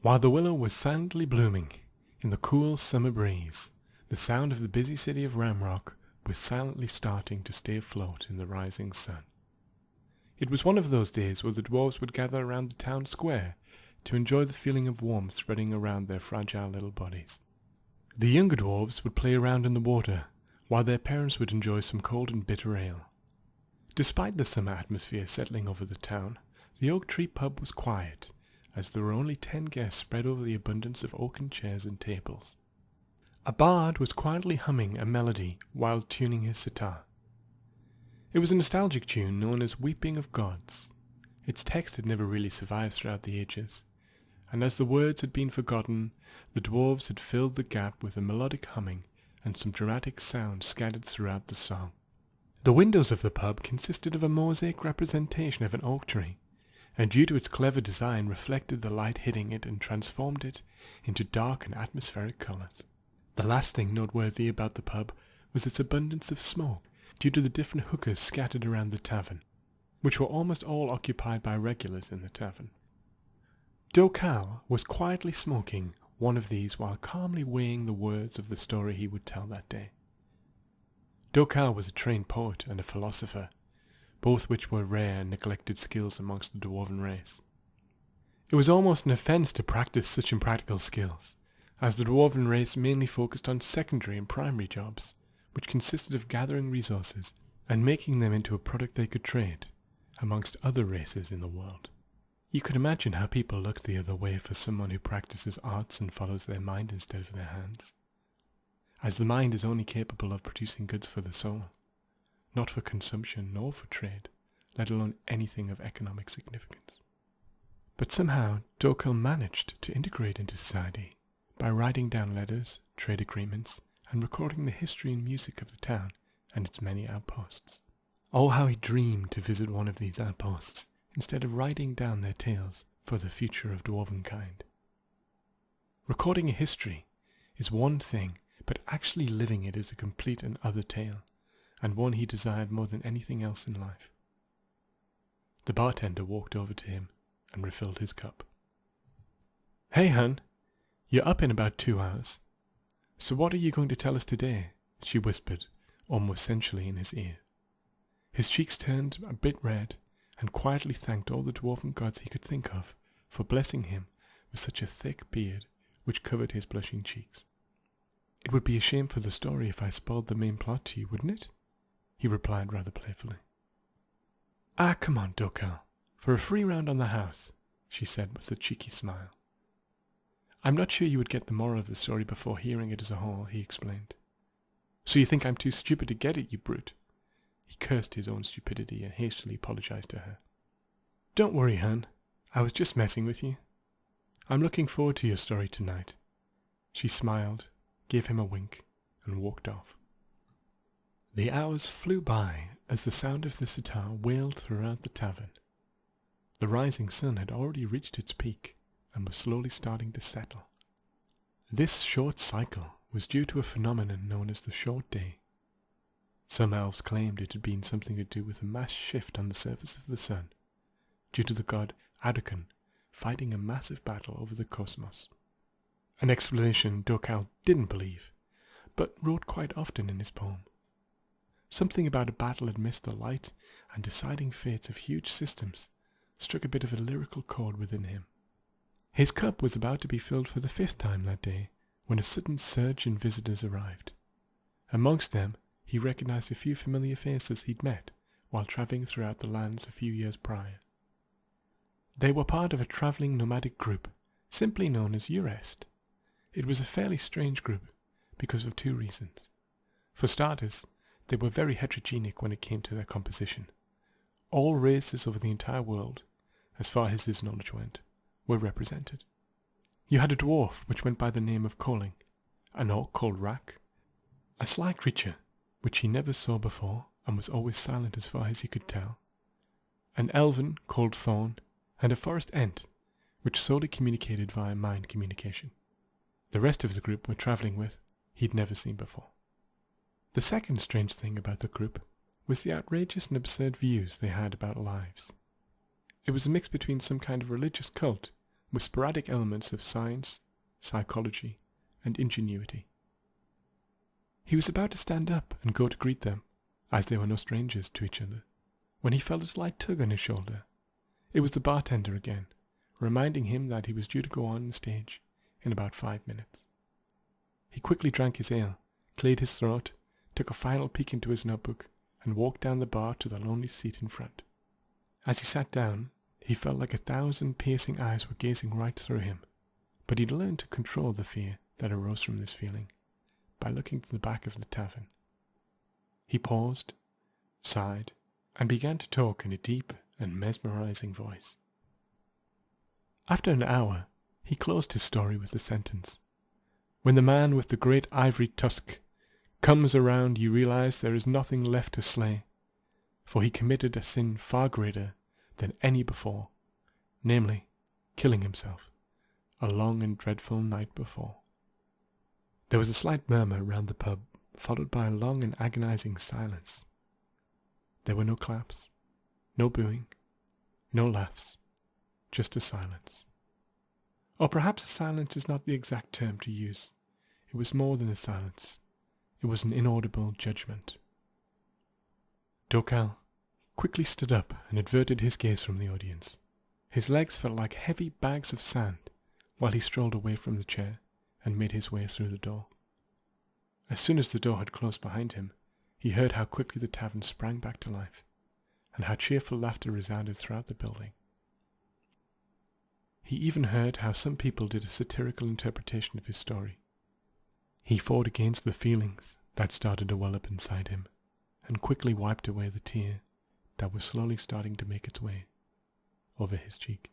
While the willow was silently blooming in the cool summer breeze, the sound of the busy city of Ramrok was silently starting to stay afloat in the rising sun. It was one of those days where the dwarves would gather around the town square to enjoy the feeling of warmth spreading around their fragile little bodies. The younger dwarves would play around in the water, while their parents would enjoy some cold and bitter ale. Despite the summer atmosphere settling over the town, the Oak Tree pub was quiet, as there were only 10 guests spread over the abundance of oaken chairs and tables. A bard was quietly humming a melody while tuning his sitar. It was a nostalgic tune known as Weeping of Gods. Its text had never really survived throughout the ages, and as the words had been forgotten, the dwarves had filled the gap with a melodic humming and some dramatic sounds scattered throughout the song. The windows of the pub consisted of a mosaic representation of an oak tree, and due to its clever design reflected the light hitting it and transformed it into dark and atmospheric colours. The last thing noteworthy about the pub was its abundance of smoke due to the different hookahs scattered around the tavern, which were almost all occupied by regulars in the tavern. Dokal was quietly smoking one of these while calmly weighing the words of the story he would tell that day. Dokal was a trained poet and a philosopher, both which were rare and neglected skills amongst the dwarven race. It was almost an offence to practice such impractical skills, as the dwarven race mainly focused on secondary and primary jobs, which consisted of gathering resources and making them into a product they could trade, amongst other races in the world. You could imagine how people look the other way for someone who practices arts and follows their mind instead of their hands, as the mind is only capable of producing goods for the soul, not for consumption nor for trade, let alone anything of economic significance. But somehow Dokal managed to integrate into society by writing down letters, trade agreements, and recording the history and music of the town and its many outposts. Oh, how he dreamed to visit one of these outposts, instead of writing down their tales for the future of dwarven kind. Recording a history is one thing, but actually living it is a complete and other tale, and one he desired more than anything else in life. The bartender walked over to him and refilled his cup. "Hey, hun, you're up in about 2 hours. So what are you going to tell us today?" she whispered, almost sensually in his ear. His cheeks turned a bit red, and quietly thanked all the dwarven gods he could think of for blessing him with such a thick beard which covered his blushing cheeks. "It would be a shame for the story if I spoiled the main plot to you, wouldn't it?" he replied rather playfully. "Ah, come on, Dokal, for a free round on the house," she said with a cheeky smile. "I'm not sure you would get the moral of the story before hearing it as a whole," he explained. "So you think I'm too stupid to get it, you brute?" He cursed his own stupidity and hastily apologized to her. "Don't worry, hun. I was just messing with you. I'm looking forward to your story tonight." She smiled, gave him a wink, and walked off. The hours flew by as the sound of the sitar wailed throughout the tavern. The rising sun had already reached its peak and was slowly starting to settle. This short cycle was due to a phenomenon known as the short day. Some elves claimed it had been something to do with a mass shift on the surface of the sun, due to the god Adukun fighting a massive battle over the cosmos. An explanation Dokal didn't believe, but wrote quite often in his poem. Something about a battle amidst the light and deciding fates of huge systems struck a bit of a lyrical chord within him. His cup was about to be filled for the 5th time that day when a sudden surge in visitors arrived. Amongst them, he recognized a few familiar faces he'd met while travelling throughout the lands a few years prior. They were part of a travelling nomadic group, simply known as Urest. It was a fairly strange group, because of 2 reasons. For starters, they were very heterogenic when it came to their composition. All races over the entire world, as far as his knowledge went, were represented. You had a dwarf which went by the name of Coling, an orc called Rak, a sly creature which he never saw before and was always silent as far as he could tell, an elven called Thorn, and a forest ent which solely communicated via mind communication. The rest of the group we're travelling with he'd never seen before. The second strange thing about the group was the outrageous and absurd views they had about lives. It was a mix between some kind of religious cult with sporadic elements of science, psychology, and ingenuity. He was about to stand up and go to greet them, as they were no strangers to each other, when he felt a slight tug on his shoulder. It was the bartender again, reminding him that he was due to go on stage in about 5 minutes. He quickly drank his ale, cleared his throat, took a final peek into his notebook, and walked down the bar to the lonely seat in front. As he sat down, he felt like 1,000 piercing eyes were gazing right through him, but he'd learned to control the fear that arose from this feeling by looking to the back of the tavern. He paused, sighed, and began to talk in a deep and mesmerizing voice. After an hour, he closed his story with the sentence, "When the man with the great ivory tusk comes around, you realize there is nothing left to slay, for he committed a sin far greater than any before, namely, killing himself a long and dreadful night before." There was a slight murmur round the pub, followed by a long and agonizing silence. There were no claps, no booing, no laughs, just a silence. Or perhaps a silence is not the exact term to use. It was more than a silence. It was an inaudible judgment. Dokal quickly stood up and averted his gaze from the audience. His legs felt like heavy bags of sand while he strolled away from the chair and made his way through the door. As soon as the door had closed behind him, he heard how quickly the tavern sprang back to life, and how cheerful laughter resounded throughout the building. He even heard how some people did a satirical interpretation of his story. He fought against the feelings that started to well up inside him, and quickly wiped away the tear that was slowly starting to make its way over his cheek.